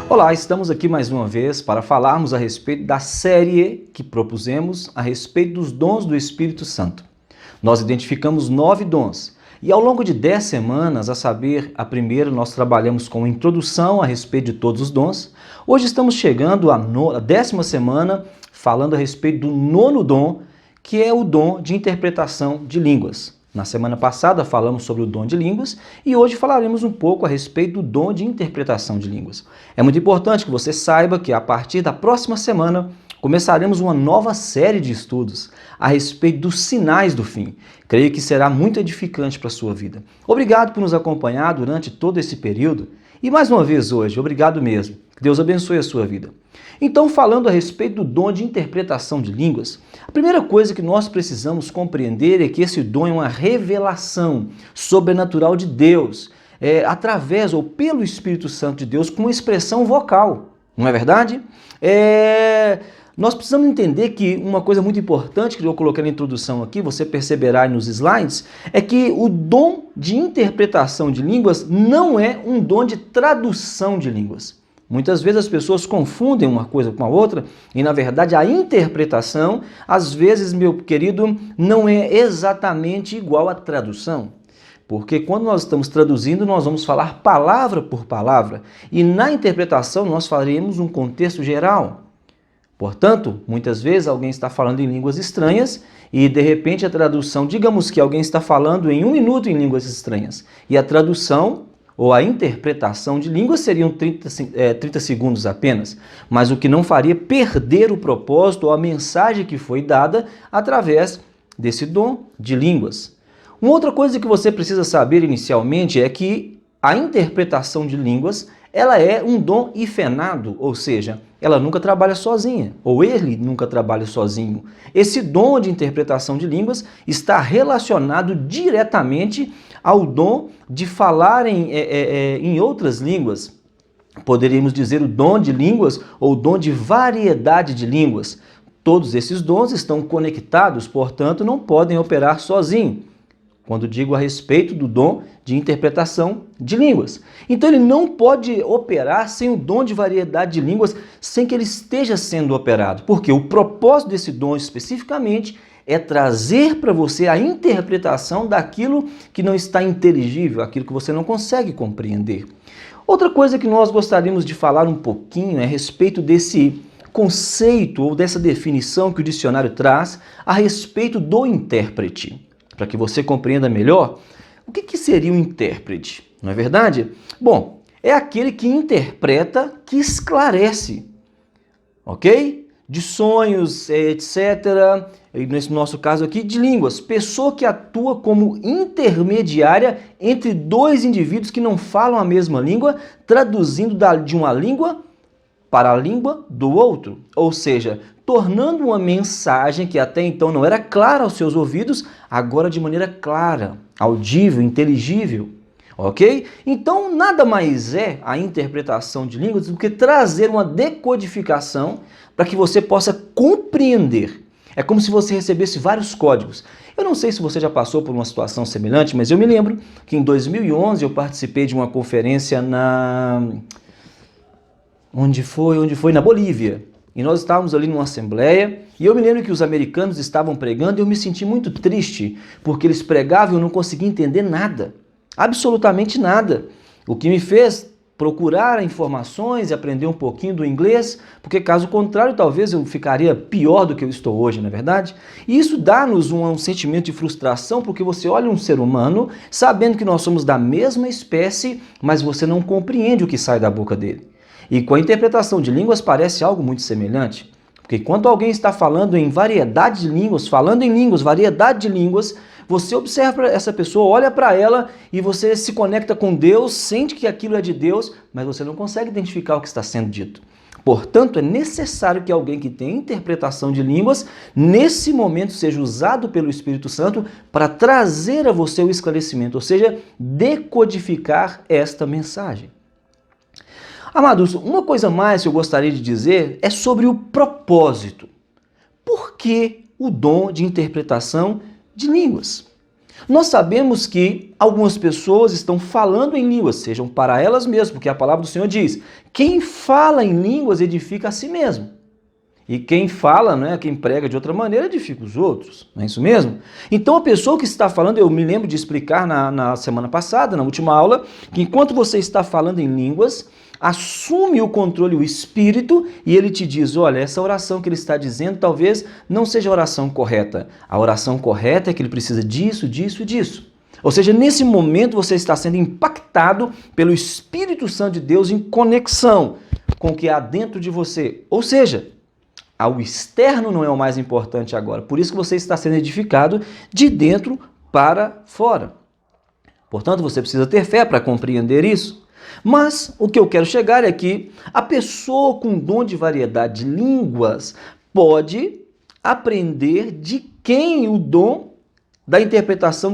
Olá, estamos aqui mais uma vez para falarmos a respeito da série que propusemos a respeito dos dons do Espírito Santo. Nós identificamos 9 dons e ao longo de 10 semanas, a saber, a primeira nós trabalhamos com a introdução a respeito de todos os dons. Hoje estamos chegando à 10ª semana falando a respeito do 9º dom, que é o dom de interpretação de línguas. Na semana passada falamos sobre o dom de línguas e hoje falaremos um pouco a respeito do dom de interpretação de línguas. É muito importante que você saiba que a partir da próxima semana começaremos uma nova série de estudos a respeito dos sinais do fim. Creio que será muito edificante para a sua vida. Obrigado por nos acompanhar durante todo esse período e mais uma vez hoje, obrigado mesmo. Que Deus abençoe a sua vida. Então, falando a respeito do dom de interpretação de línguas, a primeira coisa que nós precisamos compreender é que esse dom é uma revelação sobrenatural de Deus, através ou pelo Espírito Santo de Deus, com uma expressão vocal, não é verdade? Nós precisamos entender que uma coisa muito importante que eu coloquei na introdução aqui, você perceberá aí nos slides, é que o dom de interpretação de línguas não é um dom de tradução de línguas. Muitas vezes as pessoas confundem uma coisa com a outra e, na verdade, a interpretação, às vezes, meu querido, não é exatamente igual à tradução. Porque quando nós estamos traduzindo, nós vamos falar palavra por palavra e na interpretação nós faremos um contexto geral. Portanto, muitas vezes alguém está falando em línguas estranhas e, de repente, a tradução, digamos que alguém está falando em 1 minuto em línguas estranhas e a tradução ou a interpretação de línguas seriam 30 segundos apenas, mas o que não faria perder o propósito ou a mensagem que foi dada através desse dom de línguas. Uma outra coisa que você precisa saber inicialmente é que a interpretação de línguas ela é um dom hifenado, ou seja, ela nunca trabalha sozinha, ou ele nunca trabalha sozinho. Esse dom de interpretação de línguas está relacionado diretamente ao dom de falar em outras línguas. Poderíamos dizer o dom de línguas ou o dom de variedade de línguas. Todos esses dons estão conectados, portanto, não podem operar sozinhos. Quando digo a respeito do dom de interpretação de línguas. Então ele não pode operar sem o dom de variedade de línguas, sem que ele esteja sendo operado. Porque o propósito desse dom especificamente é trazer para você a interpretação daquilo que não está inteligível, aquilo que você não consegue compreender. Outra coisa que nós gostaríamos de falar um pouquinho é a respeito desse conceito ou dessa definição que o dicionário traz a respeito do intérprete. Para que você compreenda melhor, o que seria um intérprete? Não é verdade? Bom, é aquele que interpreta, que esclarece, ok? De sonhos, etc. E nesse nosso caso aqui, de línguas. Pessoa que atua como intermediária entre dois indivíduos que não falam a mesma língua, traduzindo de uma língua para a língua do outro. Ou seja, tornando uma mensagem que até então não era clara aos seus ouvidos, agora de maneira clara, audível, inteligível. Ok? Então, nada mais é a interpretação de línguas do que trazer uma decodificação para que você possa compreender. É como se você recebesse vários códigos. Eu não sei se você já passou por uma situação semelhante, mas eu me lembro que em 2011 eu participei de uma conferência Onde foi? Na Bolívia. E nós estávamos ali numa assembleia e eu me lembro que os americanos estavam pregando e eu me senti muito triste porque eles pregavam e eu não conseguia entender nada. Absolutamente nada. O que me fez procurar informações e aprender um pouquinho do inglês, porque caso contrário talvez eu ficaria pior do que eu estou hoje, não é verdade? E isso dá-nos um sentimento de frustração porque você olha um ser humano sabendo que nós somos da mesma espécie, mas você não compreende o que sai da boca dele. E com a interpretação de línguas parece algo muito semelhante. Porque enquanto alguém está falando em variedade de línguas, falando em línguas, variedade de línguas, você observa essa pessoa, olha para ela e você se conecta com Deus, sente que aquilo é de Deus, mas você não consegue identificar o que está sendo dito. Portanto, é necessário que alguém que tenha interpretação de línguas, nesse momento seja usado pelo Espírito Santo para trazer a você o esclarecimento, ou seja, decodificar esta mensagem. Amados, uma coisa mais que eu gostaria de dizer é sobre o propósito. Por que o dom de interpretação de línguas? Nós sabemos que algumas pessoas estão falando em línguas, sejam para elas mesmas, porque a palavra do Senhor diz: quem fala em línguas edifica a si mesmo. E quem fala, né, quem prega de outra maneira, edifica os outros. Não é isso mesmo? Então a pessoa que está falando, eu me lembro de explicar na semana passada, na última aula, que enquanto você está falando em línguas, assume o controle o Espírito e ele te diz: olha, essa oração que ele está dizendo talvez não seja a oração correta. A oração correta é que ele precisa disso, disso e disso. Ou seja, nesse momento você está sendo impactado pelo Espírito Santo de Deus em conexão com o que há dentro de você. Ou seja, o externo não é o mais importante agora. Por isso que você está sendo edificado de dentro para fora. Portanto, você precisa ter fé para compreender isso. Mas o que eu quero chegar é que a pessoa com dom de variedade de línguas pode aprender de quem o dom da interpretação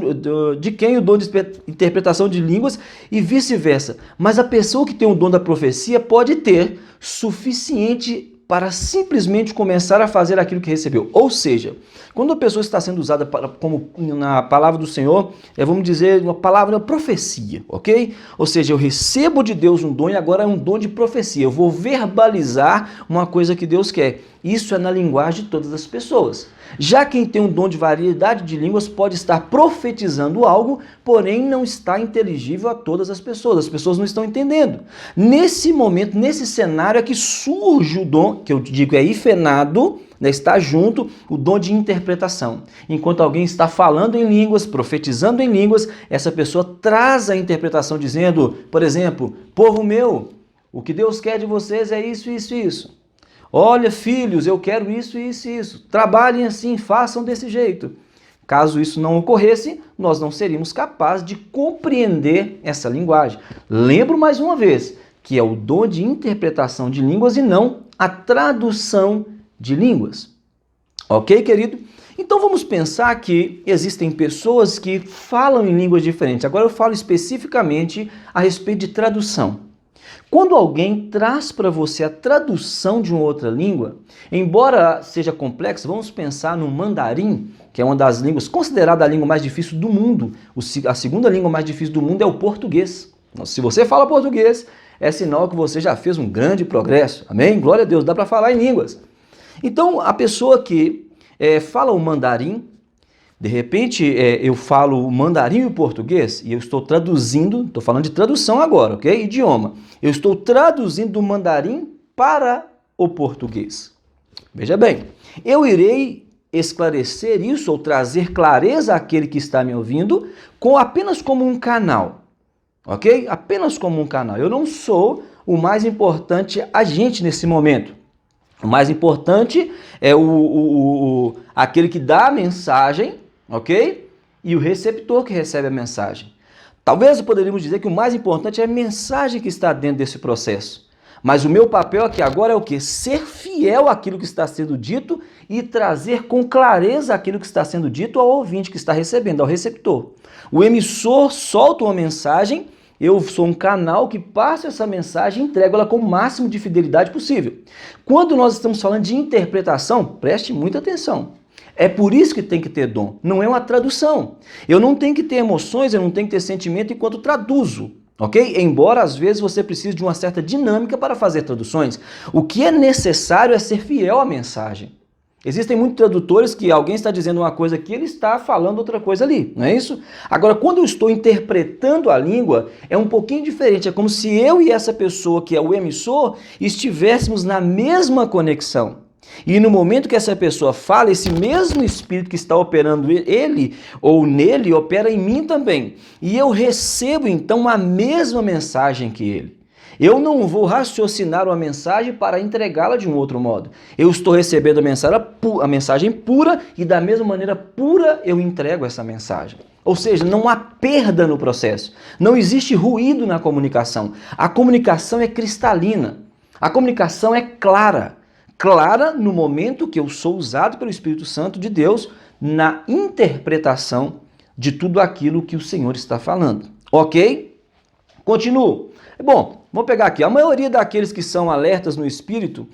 de quem o dom de interpretação de línguas e vice-versa. Mas a pessoa que tem o dom da profecia pode ter suficiente para simplesmente começar a fazer aquilo que recebeu. Ou seja, quando a pessoa está sendo usada como na palavra do Senhor, vamos dizer, uma palavra profecia, ok? Ou seja, eu recebo de Deus um dom e agora é um dom de profecia. Eu vou verbalizar uma coisa que Deus quer. Isso é na linguagem de todas as pessoas. Já quem tem um dom de variedade de línguas pode estar profetizando algo, porém não está inteligível a todas as pessoas. As pessoas não estão entendendo. Nesse momento, nesse cenário é que surge o dom, que eu digo é hifenado, né, está junto, o dom de interpretação. Enquanto alguém está falando em línguas, profetizando em línguas, essa pessoa traz a interpretação dizendo, por exemplo, povo meu, o que Deus quer de vocês é isso, isso e isso. Olha, filhos, eu quero isso, isso e isso. Trabalhem assim, façam desse jeito. Caso isso não ocorresse, nós não seríamos capazes de compreender essa linguagem. Lembro mais uma vez que é o dom de interpretação de línguas e não a tradução de línguas. Ok, querido? Então vamos pensar que existem pessoas que falam em línguas diferentes. Agora eu falo especificamente a respeito de tradução. Quando alguém traz para você a tradução de uma outra língua, embora seja complexa, vamos pensar no mandarim, que é uma das línguas considerada a língua mais difícil do mundo. A segunda língua mais difícil do mundo é o português. Então, se você fala português, é sinal que você já fez um grande progresso. Amém? Glória a Deus, dá para falar em línguas. Então, a pessoa que fala o mandarim, de repente eu falo o mandarim e o português e eu estou traduzindo, estou falando de tradução agora, ok? Idioma. Eu estou traduzindo do mandarim para o português. Veja bem, eu irei esclarecer isso ou trazer clareza àquele que está me ouvindo apenas como um canal, ok? Apenas como um canal. Eu não sou o mais importante agente nesse momento. O mais importante é aquele que dá a mensagem, ok? E o receptor que recebe a mensagem. Talvez poderíamos dizer que o mais importante é a mensagem que está dentro desse processo. Mas o meu papel aqui agora é o quê? Ser fiel àquilo que está sendo dito e trazer com clareza aquilo que está sendo dito ao ouvinte que está recebendo, ao receptor. O emissor solta uma mensagem, eu sou um canal que passa essa mensagem e entrego ela com o máximo de fidelidade possível. Quando nós estamos falando de interpretação, preste muita atenção. É por isso que tem que ter dom, não é uma tradução. Eu não tenho que ter emoções, eu não tenho que ter sentimento enquanto traduzo, ok? Embora às vezes você precise de uma certa dinâmica para fazer traduções. O que é necessário é ser fiel à mensagem. Existem muitos tradutores que alguém está dizendo uma coisa aqui, ele está falando outra coisa ali, não é isso? Agora, quando eu estou interpretando a língua, é um pouquinho diferente. É como se eu e essa pessoa que é o emissor estivéssemos na mesma conexão. E no momento que essa pessoa fala, esse mesmo espírito que está operando ele ou nele, opera em mim também. E eu recebo então a mesma mensagem que ele. Eu não vou raciocinar uma mensagem para entregá-la de um outro modo. Eu estou recebendo a mensagem pura e da mesma maneira pura eu entrego essa mensagem. Ou seja, não há perda no processo. Não existe ruído na comunicação. A comunicação é cristalina. A comunicação é clara. Clara no momento que eu sou usado pelo Espírito Santo de Deus na interpretação de tudo aquilo que o Senhor está falando. Ok? Continuo. Bom, Vamos pegar aqui. A maioria daqueles que são alertas no espírito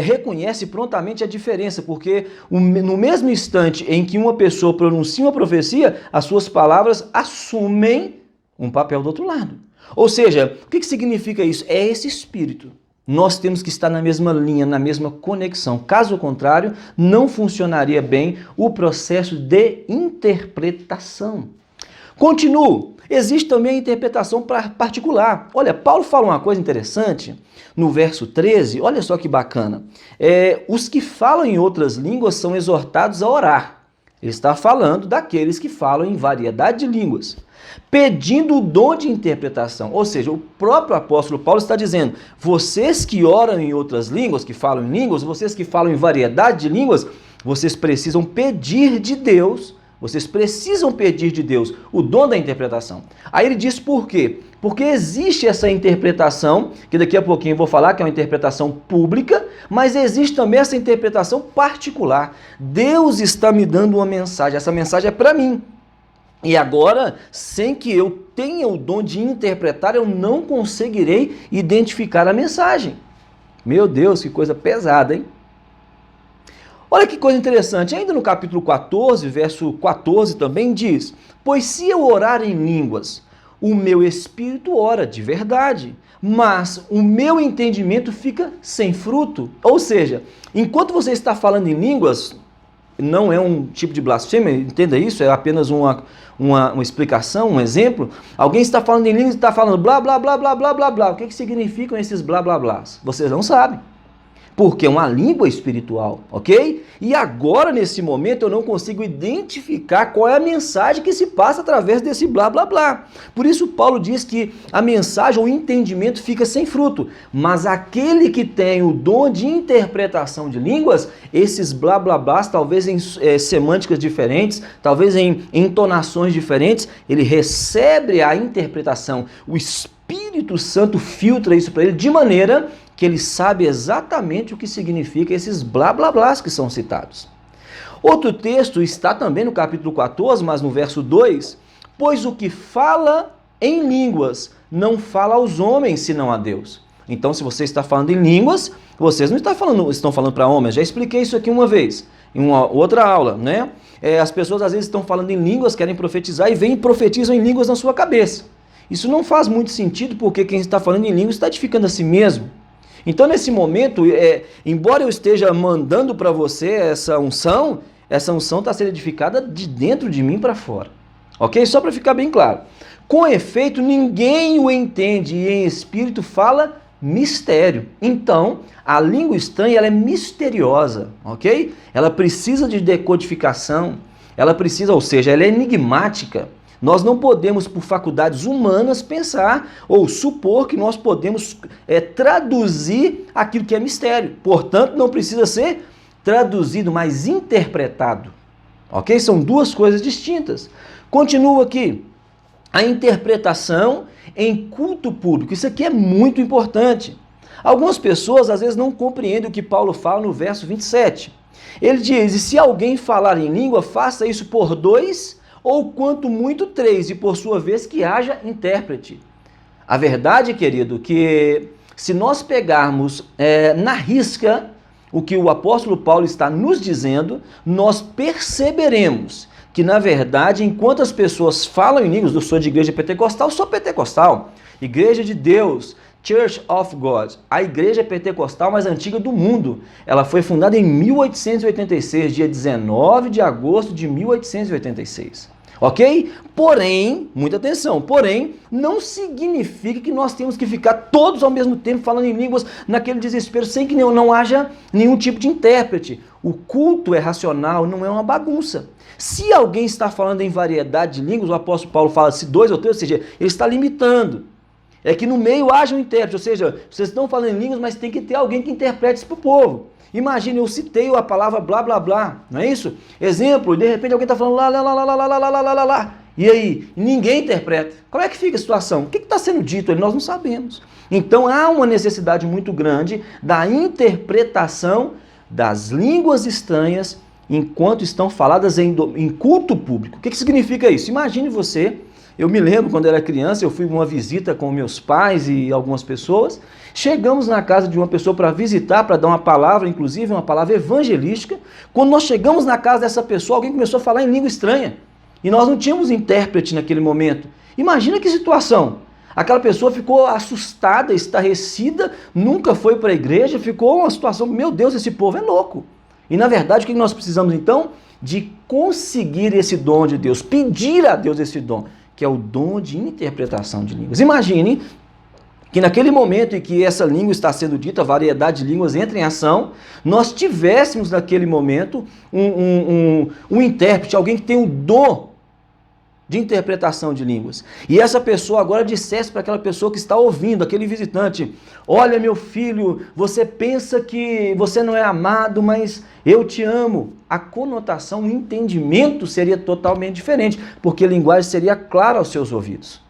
reconhece prontamente a diferença, porque no mesmo instante em que uma pessoa pronuncia uma profecia, as suas palavras assumem um papel do outro lado. Ou seja, o que significa isso? É esse espírito. Nós temos que estar na mesma linha, na mesma conexão. Caso contrário, não funcionaria bem o processo de interpretação. Continuo. Existe também a interpretação particular. Olha, Paulo fala uma coisa interessante no verso 13, olha só que bacana. Os que falam em outras línguas são exortados a orar. Ele está falando daqueles que falam em variedade de línguas, pedindo o dom de interpretação. Ou seja, o próprio apóstolo Paulo está dizendo, vocês que oram em outras línguas, que falam em línguas, vocês que falam em variedade de línguas, vocês precisam pedir de Deus. Vocês precisam pedir de Deus o dom da interpretação. Aí ele diz por quê? Porque existe essa interpretação, que daqui a pouquinho eu vou falar que é uma interpretação pública, mas existe também essa interpretação particular. Deus está me dando uma mensagem, essa mensagem é para mim. E agora, sem que eu tenha o dom de interpretar, eu não conseguirei identificar a mensagem. Meu Deus, que coisa pesada, hein? Olha que coisa interessante, ainda no capítulo 14, verso 14 também diz, pois se eu orar em línguas, o meu espírito ora de verdade, mas o meu entendimento fica sem fruto. Ou seja, enquanto você está falando em línguas, não é um tipo de blasfêmia, entenda isso, é apenas uma explicação, um exemplo. Alguém está falando em línguas e está falando blá, blá, blá, blá, blá, blá, blá. O que significam esses blá, blá, blás? Vocês não sabem. Porque é uma língua espiritual, ok? E agora, nesse momento, eu não consigo identificar qual é a mensagem que se passa através desse blá, blá, blá. Por isso, Paulo diz que a mensagem, o entendimento fica sem fruto. Mas aquele que tem o dom de interpretação de línguas, esses blá, blá, blás, talvez em semânticas diferentes, talvez em entonações diferentes, ele recebe a interpretação. O Espírito Santo filtra isso para ele de maneira que ele sabe exatamente o que significa esses blá blá blás que são citados. Outro texto está também no capítulo 14, mas no verso 2, pois o que fala em línguas não fala aos homens, senão a Deus. Então, se você está falando em línguas, vocês não estão falando para homens. Já expliquei isso aqui uma vez, em uma outra aula, né? As pessoas às vezes estão falando em línguas, querem profetizar e vêm e profetizam em línguas na sua cabeça. Isso não faz muito sentido, porque quem está falando em línguas está edificando a si mesmo. Então, nesse momento, embora eu esteja mandando para você essa unção está sendo edificada de dentro de mim para fora. Ok? Só para ficar bem claro. Com efeito, ninguém o entende e em espírito fala mistério. Então, a língua estranha ela é misteriosa, ok? Ela precisa de decodificação, ela é enigmática. Nós não podemos, por faculdades humanas, pensar ou supor que nós podemos traduzir aquilo que é mistério. Portanto, não precisa ser traduzido, mas interpretado. Ok? São duas coisas distintas. Continua aqui. A interpretação em culto público. Isso aqui é muito importante. Algumas pessoas, às vezes, não compreendem o que Paulo fala no verso 27. Ele diz, e se alguém falar em língua, faça isso por 2 ou quanto muito 3, e por sua vez que haja intérprete. A verdade, querido, que se nós pegarmos na risca o que o apóstolo Paulo está nos dizendo, nós perceberemos que, na verdade, enquanto as pessoas falam em línguas, eu sou de igreja pentecostal, sou pentecostal, igreja de Deus, Church of God, a igreja pentecostal mais antiga do mundo. Ela foi fundada em 1886, dia 19 de agosto de 1886. Ok? Porém, muita atenção, porém, não significa que nós temos que ficar todos ao mesmo tempo falando em línguas naquele desespero, sem que não haja nenhum tipo de intérprete. O culto é racional, não é uma bagunça. Se alguém está falando em variedade de línguas, o apóstolo Paulo fala se 2 ou 3, ou seja, ele está limitando. É que no meio haja um intérprete, ou seja, vocês estão falando em línguas, mas tem que ter alguém que interprete isso para o povo. Imagine, eu citei a palavra blá blá blá, não é isso? Exemplo, de repente alguém está falando lá, lá, lá, lá, lá, lá, lá, lá, lá, lá, lá. E aí, ninguém interpreta. Como é que fica a situação? O que está sendo dito ali? Nós não sabemos. Então há uma necessidade muito grande da interpretação das línguas estranhas enquanto estão faladas em culto público. O que significa isso? Imagine você Eu me lembro quando eu era criança, eu fui uma visita com meus pais e algumas pessoas. Chegamos na casa de uma pessoa para visitar, para dar uma palavra, inclusive uma palavra evangelística. Quando nós chegamos na casa dessa pessoa, alguém começou a falar em língua estranha. E nós não tínhamos intérprete naquele momento. Imagina que situação. Aquela pessoa ficou assustada, estarrecida, nunca foi para a igreja, ficou uma situação, meu Deus, esse povo é louco. E na verdade, o que nós precisamos então? De conseguir esse dom de Deus, pedir a Deus esse dom, que é o dom de interpretação de línguas. Imagine que naquele momento em que essa língua está sendo dita, a variedade de línguas entra em ação, nós tivéssemos naquele momento um intérprete, alguém que tem o dom de interpretação de línguas. E essa pessoa agora dissesse para aquela pessoa que está ouvindo, aquele visitante: olha, meu filho, você pensa que você não é amado, mas eu te amo. A conotação, o entendimento seria totalmente diferente, porque a linguagem seria clara aos seus ouvidos.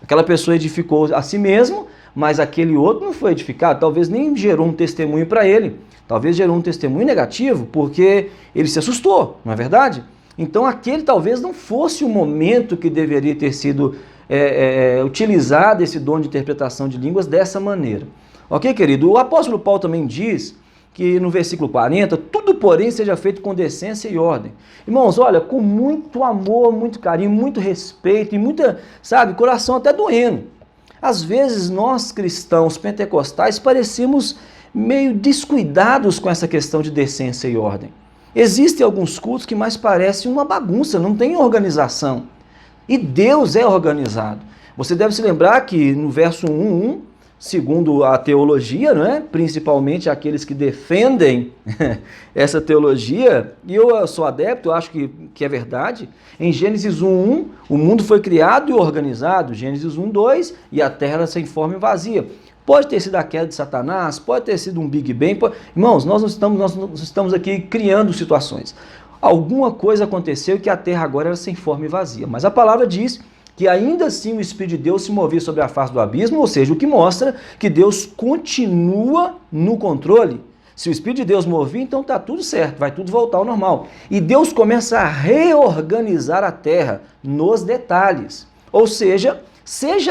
Aquela pessoa edificou a si mesmo, mas aquele outro não foi edificado, talvez nem gerou um testemunho para ele, talvez gerou um testemunho negativo, porque ele se assustou, não é verdade? Então aquele talvez não fosse o momento que deveria ter sido utilizado esse dom de interpretação de línguas dessa maneira. Ok, querido? O apóstolo Paulo também diz que no versículo 40, tudo porém seja feito com decência e ordem. Irmãos, olha, com muito amor, muito carinho, muito respeito e muita, sabe, coração até doendo. Às vezes nós cristãos pentecostais parecemos meio descuidados com essa questão de decência e ordem. Existem alguns cultos que mais parecem uma bagunça, não tem organização. E Deus é organizado. Você deve se lembrar que no verso 1:1, segundo a teologia, não é? Principalmente aqueles que defendem essa teologia, e eu sou adepto, eu acho que é verdade, em Gênesis 1:1, o mundo foi criado e organizado, Gênesis 1:2, e a terra era sem forma e vazia. Pode ter sido a queda de Satanás, pode ter sido um Big Bang. Irmãos, nós não estamos aqui criando situações. Alguma coisa aconteceu que a terra agora era sem forma e vazia. Mas a palavra diz que ainda assim o Espírito de Deus se movia sobre a face do abismo, ou seja, o que mostra que Deus continua no controle. Se o Espírito de Deus movia, então está tudo certo, vai tudo voltar ao normal. E Deus começa a reorganizar a terra nos detalhes. Ou seja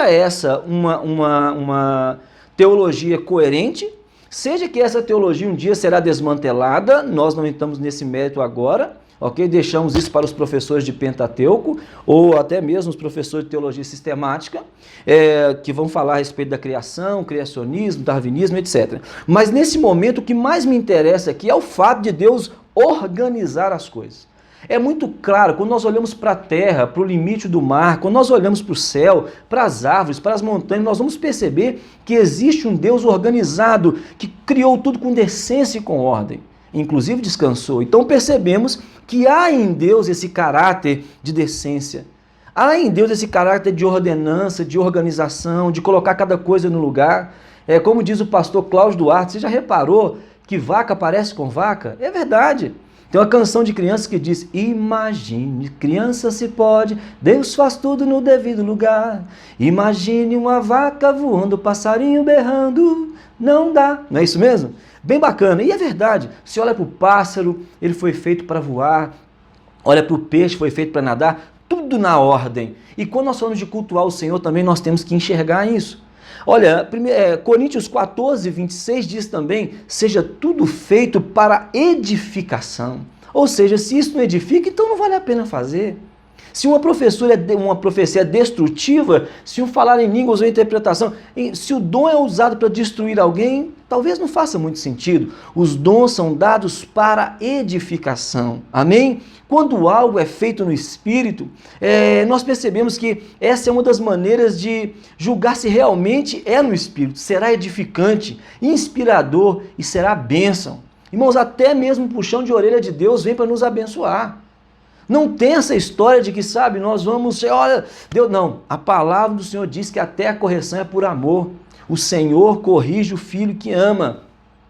essa uma teologia coerente, seja que essa teologia um dia será desmantelada, nós não estamos nesse mérito agora, ok? Deixamos isso para os professores de Pentateuco, ou até mesmo os professores de teologia sistemática, que vão falar a respeito da criação, criacionismo, darwinismo, etc. Mas nesse momento o que mais me interessa aqui é o fato de Deus organizar as coisas. É muito claro, quando nós olhamos para a terra, para o limite do mar, quando nós olhamos para o céu, para as árvores, para as montanhas, nós vamos perceber que existe um Deus organizado, que criou tudo com decência e com ordem, inclusive descansou. Então percebemos que há em Deus esse caráter de decência, há em Deus esse caráter de ordenança, de organização, de colocar cada coisa no lugar. Como diz o pastor Cláudio Duarte, você já reparou que vaca parece com vaca? É verdade. Tem uma canção de crianças que diz: imagine, criança se pode, Deus faz tudo no devido lugar. Imagine uma vaca voando, passarinho berrando, não dá. Não é isso mesmo? Bem bacana. E é verdade. Se olha para o pássaro, ele foi feito para voar. Olha para o peixe, foi feito para nadar. Tudo na ordem. E quando nós falamos de cultuar o Senhor, também nós temos que enxergar isso. Olha, Coríntios 14:26 diz também: seja tudo feito para edificação. Ou seja, se isso não edifica, então não vale a pena fazer. Se uma profecia é destrutiva, se um falar em línguas ou interpretação, se o dom é usado para destruir alguém, talvez não faça muito sentido. Os dons são dados para edificação. Amém? Quando algo é feito no Espírito, nós percebemos que essa é uma das maneiras de julgar se realmente é no Espírito. Será edificante, inspirador e será bênção. Irmãos, até mesmo o puxão de orelha de Deus vem para nos abençoar. Não tem essa história de que, sabe, nós vamos... Olha, Deus, não. A palavra do Senhor diz que até a correção é por amor. O Senhor corrige o filho que ama.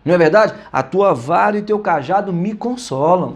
Não é verdade? A tua vara e o teu cajado me consolam.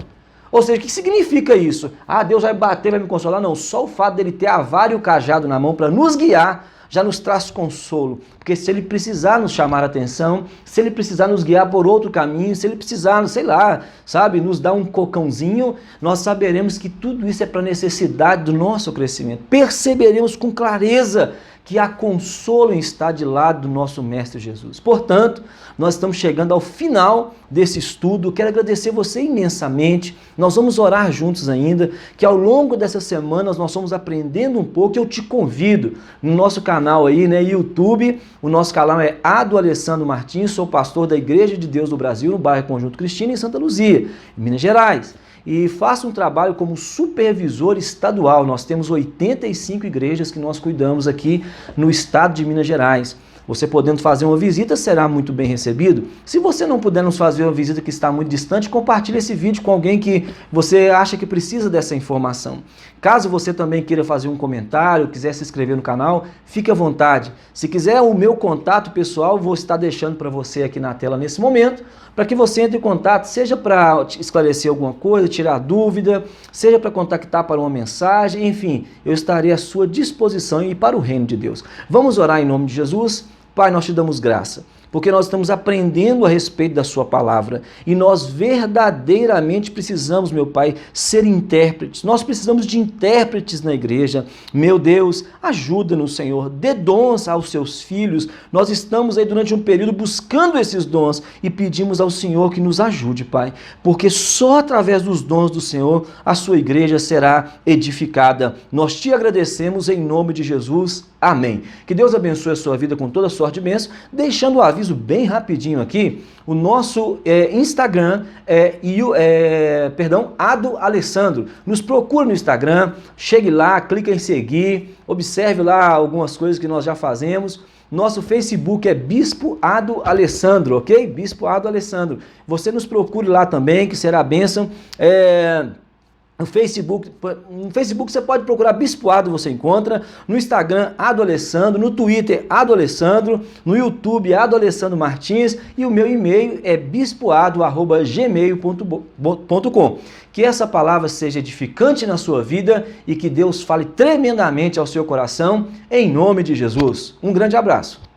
Ou seja, o que significa isso? Deus vai bater, vai me consolar? Não, só o fato dele ter a vara e o cajado na mão para nos guiar já nos traz consolo, porque se Ele precisar nos chamar a atenção, se Ele precisar nos guiar por outro caminho, se Ele precisar, sei lá, sabe, nos dar um cocãozinho, nós saberemos que tudo isso é para a necessidade do nosso crescimento. Perceberemos com clareza que há consolo em estar de lado do nosso Mestre Jesus. Portanto, nós estamos chegando ao final desse estudo. Quero agradecer você imensamente. Nós vamos orar juntos ainda, que ao longo dessas semanas nós vamos aprendendo um pouco. Eu te convido no nosso canal aí, né, YouTube. O nosso canal é Ado Alessandro Martins, sou pastor da Igreja de Deus do Brasil, no bairro Conjunto Cristino, em Santa Luzia, em Minas Gerais. E faço um trabalho como supervisor estadual. Nós temos 85 igrejas que nós cuidamos aqui no estado de Minas Gerais. Você podendo fazer uma visita, será muito bem recebido. Se você não puder nos fazer uma visita que está muito distante, compartilhe esse vídeo com alguém que você acha que precisa dessa informação. Caso você também queira fazer um comentário, quiser se inscrever no canal, fique à vontade. Se quiser o meu contato pessoal, vou estar deixando para você aqui na tela nesse momento, para que você entre em contato, seja para esclarecer alguma coisa, tirar dúvida, seja para contactar para uma mensagem, enfim, eu estarei à sua disposição e para o reino de Deus. Vamos orar em nome de Jesus? Pai, nós te damos graça, porque nós estamos aprendendo a respeito da sua palavra e nós verdadeiramente precisamos, meu Pai, ser intérpretes. Nós precisamos de intérpretes na igreja. Meu Deus, ajuda-nos, Senhor, dê dons aos seus filhos. Nós estamos aí durante um período buscando esses dons e pedimos ao Senhor que nos ajude, Pai, porque só através dos dons do Senhor a sua igreja será edificada. Nós te agradecemos em nome de Jesus. Amém. Que Deus abençoe a sua vida com toda sorte e bênção. Deixando o aviso bem rapidinho aqui, o nosso Instagram Ado Alessandro. Nos procura no Instagram, chegue lá, clica em seguir, observe lá algumas coisas que nós já fazemos. Nosso Facebook é Bispo Ado Alessandro, ok? Bispo Ado Alessandro. Você nos procure lá também, que será a bênção. No Facebook você pode procurar Bispo Ado, você encontra. No Instagram, Ado Alessandro. No Twitter, Ado Alessandro. No YouTube, Ado Alessandro Martins. E o meu e-mail é bispoado@gmail.com. Que essa palavra seja edificante na sua vida e que Deus fale tremendamente ao seu coração, em nome de Jesus. Um grande abraço.